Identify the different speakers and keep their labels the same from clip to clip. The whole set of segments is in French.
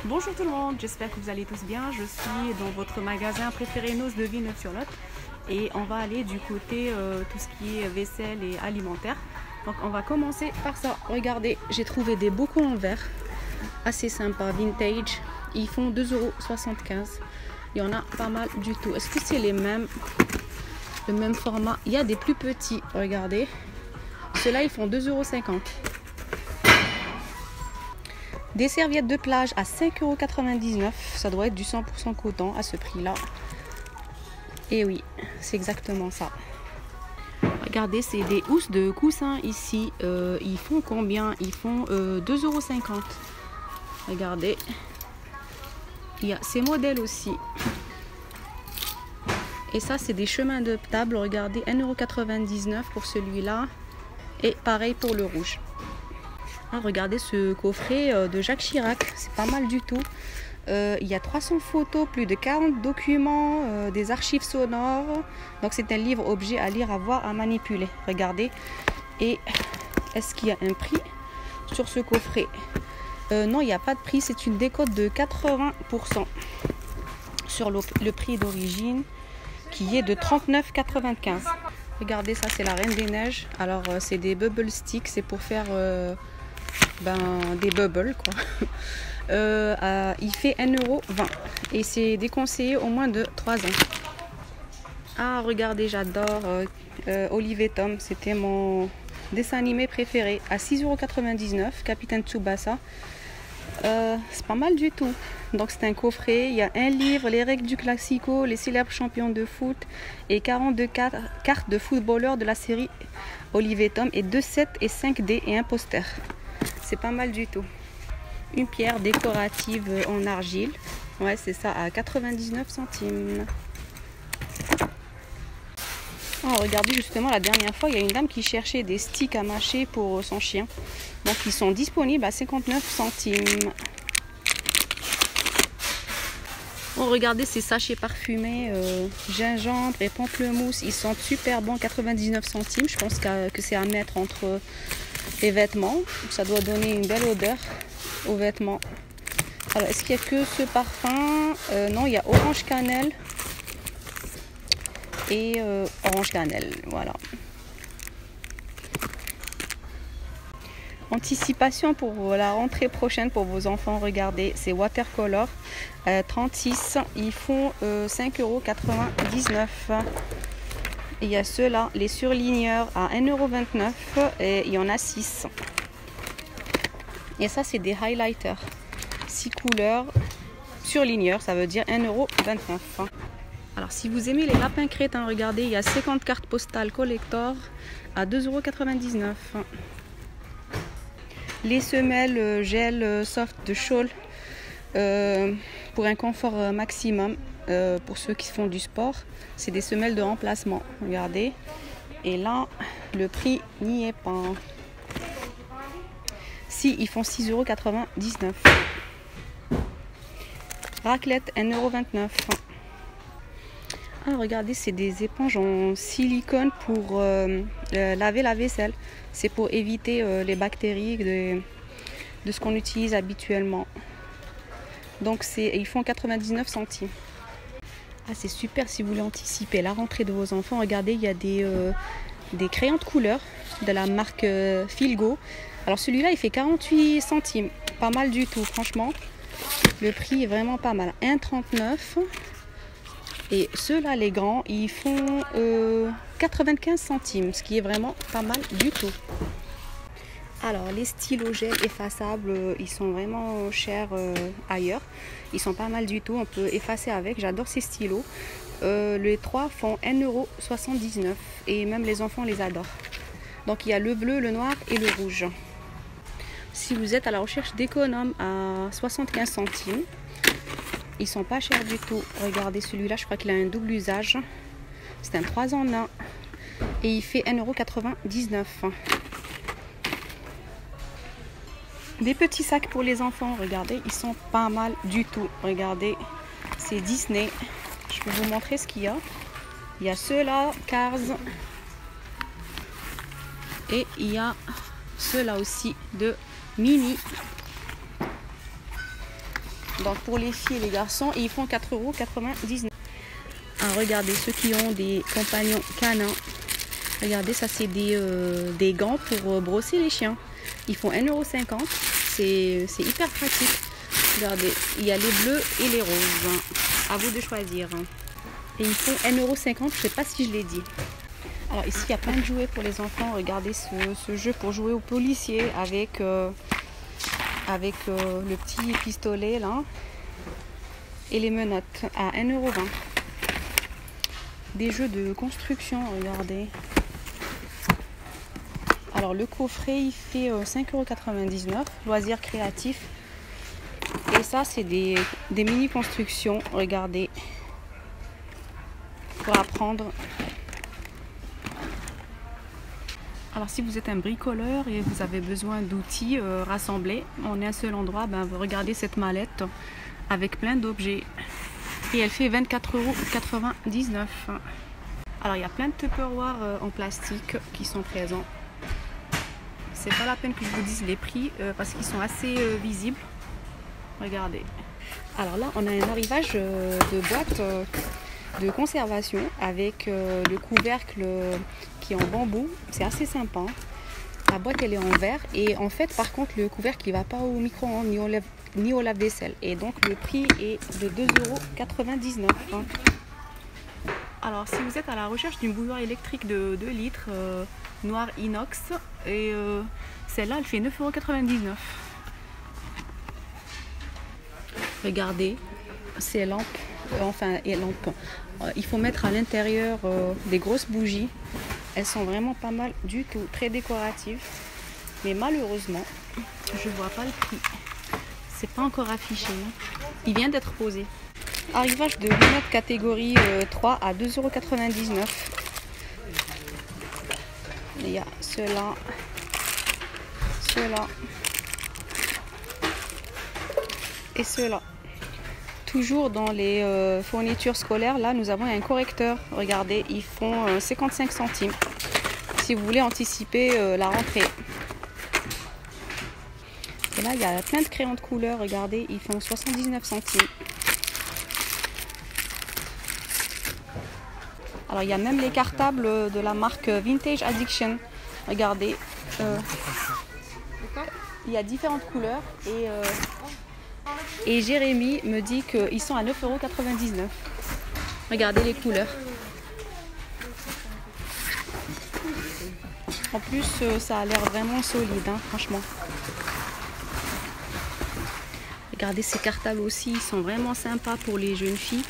Speaker 1: Bonjour tout le monde, j'espère que vous allez tous bien. Je suis dans votre magasin préféré Noz de Villeneuve-sur-Lot et on va aller du côté tout ce qui est vaisselle et alimentaire. Donc on va commencer par ça. Regardez, j'ai trouvé des bocaux en verre assez sympas, vintage. Ils font 2,75 €. Il y en a pas mal du tout. Est-ce que c'est le même format? Il y a des plus petits, regardez. Ceux-là, ils font 2,50 €. Des serviettes de plage à 5,99 €. Ça doit être du 100% coton à ce prix-là. Et oui, c'est exactement ça. Regardez, c'est des housses de coussins ici. Ils font combien? Ils font 2,50 €. Regardez. Il y a ces modèles aussi. Et ça, c'est des chemins de table. Regardez, 1,99 € pour celui-là. Et pareil pour le rouge. Ah, regardez ce coffret de Jacques Chirac, c'est pas mal du tout. Il y a 300 photos, plus de 40 documents, des archives sonores. Donc c'est un livre objet à lire, à voir, à manipuler. Regardez. Et est-ce qu'il y a un prix sur ce coffret? Non, il n'y a pas de prix, c'est une décote de 80% sur le prix d'origine qui est de 39,95 €. Regardez, ça c'est la Reine des Neiges. Alors c'est des bubble sticks, c'est pour faire des bubbles quoi. Il fait 1,20 € et c'est déconseillé au moins de 3 ans. Ah, regardez, j'adore Olive et Tom, c'était mon dessin animé préféré, à 6,99 €, Capitaine Tsubasa. C'est pas mal du tout. Donc c'est un coffret, il y a un livre, les règles du classico, les célèbres champions de foot et 42 cartes de footballeurs de la série Olive et Tom et 2 sets et 5 dés et un poster. C'est pas mal du tout. Une pierre décorative en argile. Ouais, c'est ça, à 99 centimes. Oh, regardez, justement, la dernière fois, il y a une dame qui cherchait des sticks à mâcher pour son chien. Donc, ils sont disponibles à 59 centimes. Oh, regardez ces sachets parfumés, gingembre et pamplemousse. Ils sont super bons, 99 centimes. Je pense que c'est à mettre entre les vêtements. Ça doit donner une belle odeur aux vêtements. Alors, est-ce qu'il y a que ce parfum? Non, il y a orange cannelle et orange cannelle. Voilà. Anticipation pour la rentrée prochaine pour vos enfants. Regardez, c'est watercolor 36. Ils font 5,99 €. Il y a ceux-là, les surligneurs à 1,29 € et il y en a 6. Et ça, c'est des highlighters. 6 couleurs surligneurs, ça veut dire 1,29 €. Alors, si vous aimez les lapins crétins, regardez, il y a 50 cartes postales collector à 2,99 €. Les semelles gel soft de Scholl pour un confort maximum. Pour ceux qui font du sport, c'est des semelles de remplacement. Regardez. Et là, le prix n'y est pas. Si, ils font 6,99 €. Raclette, 1,29 €. Ah, regardez, c'est des éponges en silicone pour laver la vaisselle. C'est pour éviter les bactéries de ce qu'on utilise habituellement. Donc, ils font 99 centimes. Ah, c'est super si vous voulez anticiper la rentrée de vos enfants. Regardez, il y a des crayons de couleur de la marque Filgo. Alors celui-là, il fait 48 centimes. Pas mal du tout, franchement. Le prix est vraiment pas mal. 1,39 €. Et ceux-là, les grands, ils font 95 centimes, ce qui est vraiment pas mal du tout. Alors, les stylos gel effaçables, ils sont vraiment chers ailleurs. Ils sont pas mal du tout, on peut effacer avec. J'adore ces stylos. Les 3 font 1,79 € et même les enfants les adorent. Donc, il y a le bleu, le noir et le rouge. Si vous êtes à la recherche d'économes à 75 centimes, ils sont pas chers du tout. Regardez celui-là, je crois qu'il a un double usage. C'est un 3 en 1 et il fait 1,99 €. Des petits sacs pour les enfants, regardez, ils sont pas mal du tout. Regardez, c'est Disney. Je vais vous montrer ce qu'il y a. Il y a ceux-là, Cars. Et il y a ceux-là aussi de Mini. Donc pour les filles et les garçons, ils font 4,99 €. Ah, regardez, ceux qui ont des compagnons canins. Regardez, ça c'est des gants pour brosser les chiens. Ils font 1,50 €. C'est hyper pratique. Regardez, il y a les bleus et les roses. À vous de choisir. Et ils font 1,50 €. Je ne sais pas si je l'ai dit. Alors ici, il y a plein de jouets pour les enfants. Regardez ce jeu pour jouer au policier avec le petit pistolet là. Et les menottes à 1,20 €. Des jeux de construction, regardez. Alors le coffret il fait 5,99 €, loisirs créatifs. Et ça c'est des mini constructions, regardez, pour apprendre. Alors si vous êtes un bricoleur et vous avez besoin d'outils rassemblés en un seul endroit, ben, vous regardez cette mallette avec plein d'objets. Et elle fait 24,99 €. Alors il y a plein de Tupperware en plastique qui sont présents. C'est pas la peine que je vous dise les prix parce qu'ils sont assez visibles. Regardez. Alors là, on a un arrivage de boîte de conservation avec le couvercle qui est en bambou. C'est assez sympa. La boîte, elle est en verre. Et en fait, par contre, le couvercle, il ne va pas au micro-ondes ni au lave-vaisselle. Et donc, le prix est de 2,99 €. Alors, si vous êtes à la recherche d'une bouilloire électrique de 2 litres, noir inox, et celle-là, elle fait 9,99 €. Regardez, ces lampes, il faut mettre à l'intérieur des grosses bougies. Elles sont vraiment pas mal du tout, très décoratives. Mais malheureusement, je vois pas le prix. C'est pas encore affiché. Il vient d'être posé. Arrivage de lunettes catégorie 3 à 2,99 €. Il y a ceux-là, ceux-là et ceux-là. Toujours dans les fournitures scolaires, là nous avons un correcteur. Regardez, ils font 55 centimes. Si vous voulez anticiper la rentrée. Et là, il y a plein de crayons de couleur. Regardez, ils font 79 centimes. Alors, il y a même les cartables de la marque Vintage Addiction. Regardez. Il y a différentes couleurs. Et Jérémy me dit qu'ils sont à 9,99 €. Regardez les couleurs. En plus, ça a l'air vraiment solide, hein, franchement. Regardez ces cartables aussi, ils sont vraiment sympas pour les jeunes filles.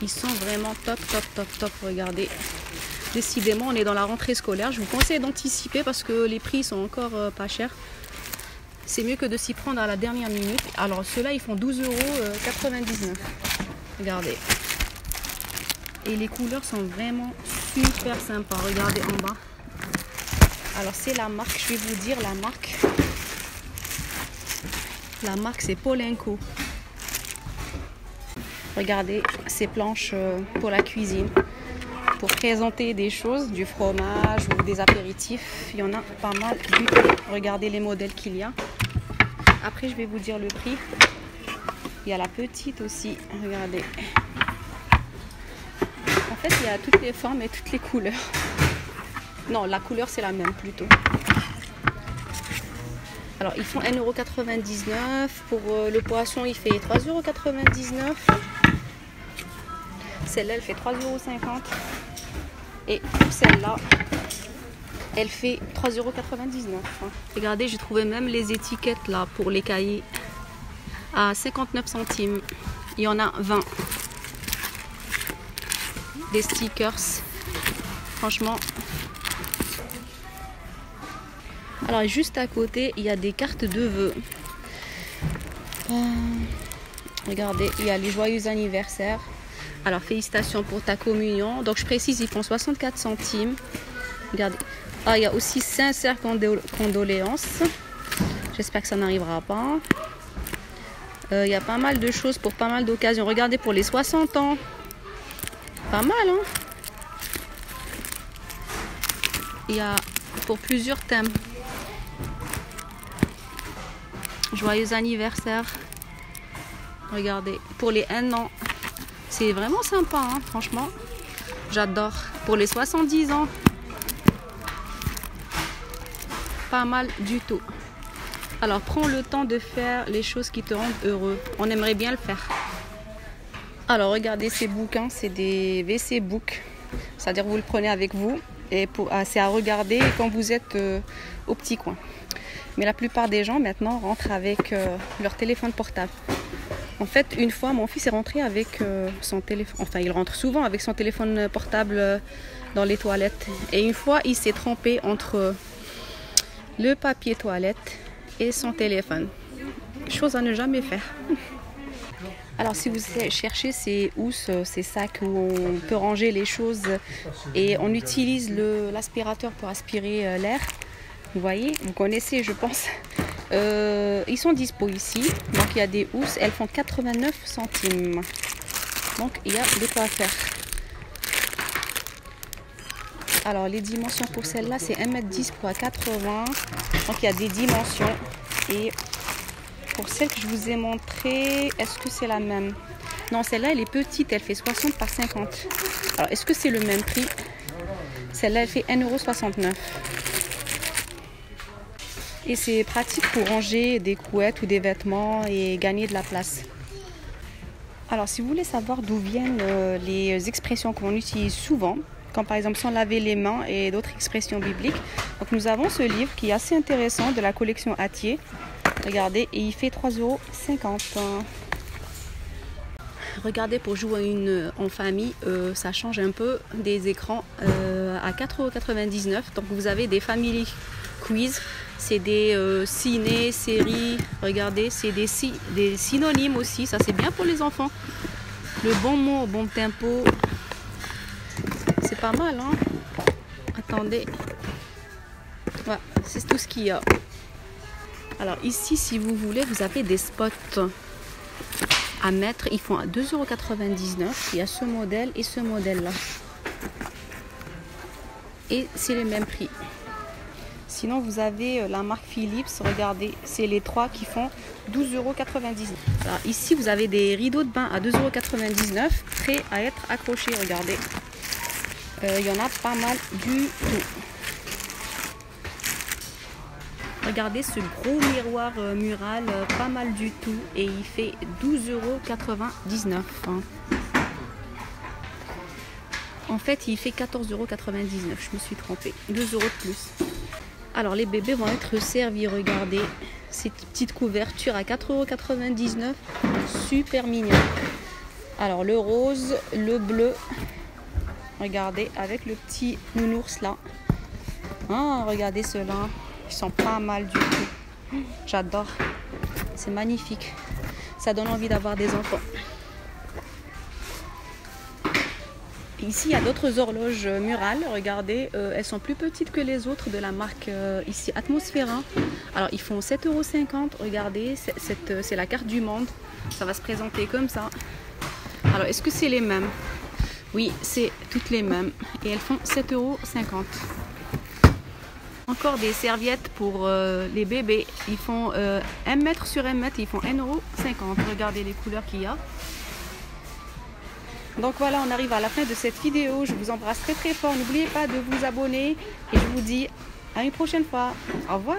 Speaker 1: Ils sont vraiment top, top, top, top. Regardez. Décidément, on est dans la rentrée scolaire. Je vous conseille d'anticiper parce que les prix sont encore pas chers. C'est mieux que de s'y prendre à la dernière minute. Alors, ceux-là, ils font 12,99 €. Regardez. Et les couleurs sont vraiment super sympas. Regardez en bas. Alors, c'est la marque. Je vais vous dire la marque. La marque, c'est Polenco. Regardez ces planches pour la cuisine. Pour présenter des choses, du fromage ou des apéritifs. Il y en a pas mal du tout. Regardez les modèles qu'il y a. Après, je vais vous dire le prix. Il y a la petite aussi. Regardez. En fait, il y a toutes les formes et toutes les couleurs. Non, la couleur, c'est la même plutôt. Alors, ils font 1,99 €. Pour le poisson, il fait 3,99 €. Celle-là, elle fait 3,50 €. Et celle-là, elle fait 3,99 €. Regardez, j'ai trouvé même les étiquettes là pour les cahiers à 59 centimes. Il y en a 20. Des stickers. Franchement. Alors, juste à côté, il y a des cartes de vœux. Regardez, il y a les joyeux anniversaires. Alors, félicitations pour ta communion. Donc, je précise, ils font 64 centimes. Regardez. Ah, il y a aussi sincères condoléances. J'espère que ça n'arrivera pas. Il y a pas mal de choses pour pas mal d'occasions. Regardez, pour les 60 ans. Pas mal, hein? Il y a pour plusieurs thèmes. Joyeux anniversaire. Regardez, pour les 1 an. C'est vraiment sympa, hein, franchement. J'adore. Pour les 70 ans. Pas mal du tout. Alors, prends le temps de faire les choses qui te rendent heureux. On aimerait bien le faire. Alors, regardez ces bouquins. C'est des WC Books. C'est-à-dire, vous le prenez avec vous. Et c'est à regarder quand vous êtes au petit coin. Mais la plupart des gens, maintenant, rentrent avec leur téléphone portable. En fait, une fois, mon fils est rentré avec son téléphone. Enfin, il rentre souvent avec son téléphone portable dans les toilettes. Et une fois, il s'est trompé entre le papier toilette et son téléphone. Chose à ne jamais faire. Alors, si vous cherchez ces housses, ces sacs où on peut ranger les choses et on utilise l'aspirateur pour aspirer l'air, vous voyez, vous connaissez, je pense. Ils sont dispo ici. Donc il y a des housses, elles font 89 centimes. Donc il y a de quoi faire. Alors les dimensions pour celle-là, c'est 1m10 x 80. Donc il y a des dimensions. Et pour celle que je vous ai montrée, est-ce que c'est la même? Non, celle-là elle est petite, elle fait 60 par 50. Alors est-ce que c'est le même prix? Celle-là elle fait 1,69 €. Et c'est pratique pour ranger des couettes ou des vêtements et gagner de la place. Alors si vous voulez savoir d'où viennent les expressions qu'on utilise souvent, comme par exemple sans laver les mains et d'autres expressions bibliques, donc nous avons ce livre qui est assez intéressant de la collection Hatier. Regardez, et il fait 3,50 €. Regardez, pour jouer en famille, ça change un peu des écrans à 4,99 €. Donc vous avez des family quiz. C'est des ciné, séries, regardez, c'est des synonymes aussi, ça c'est bien pour les enfants. Le bon mot, bon tempo, c'est pas mal, hein. Attendez, voilà, c'est tout ce qu'il y a. Alors ici, si vous voulez, vous avez des spots à mettre, ils font à 2,99 €. Il y a ce modèle et ce modèle-là. Et c'est le même prix. Sinon, vous avez la marque Philips, regardez, c'est les trois qui font 12,99 €. Alors, ici, vous avez des rideaux de bain à 2,99 €, prêts à être accrochés, regardez. Il y en a pas mal du tout. Regardez ce gros miroir mural, pas mal du tout, et il fait 12,99 €. En fait, il fait 14,99 €, je me suis trompée, 2 € de plus. Alors les bébés vont être servis, regardez, ces petites couvertures à 4,99 €, super mignon. Alors le rose, le bleu, regardez, avec le petit nounours là. Ah, regardez ceux-là, ils sont pas mal du tout. J'adore, c'est magnifique, ça donne envie d'avoir des enfants. Ici, il y a d'autres horloges murales, regardez, elles sont plus petites que les autres de la marque ici Atmosphera. Alors, ils font 7,50 €, regardez, c'est la carte du monde, ça va se présenter comme ça. Alors, est-ce que c'est les mêmes? Oui, c'est toutes les mêmes, et elles font 7,50 €. Encore des serviettes pour les bébés, ils font 1 mètre sur 1 mètre, ils font 1,50 €, regardez les couleurs qu'il y a. Donc voilà, on arrive à la fin de cette vidéo. Je vous embrasse très très fort. N'oubliez pas de vous abonner et je vous dis à une prochaine fois. Au revoir.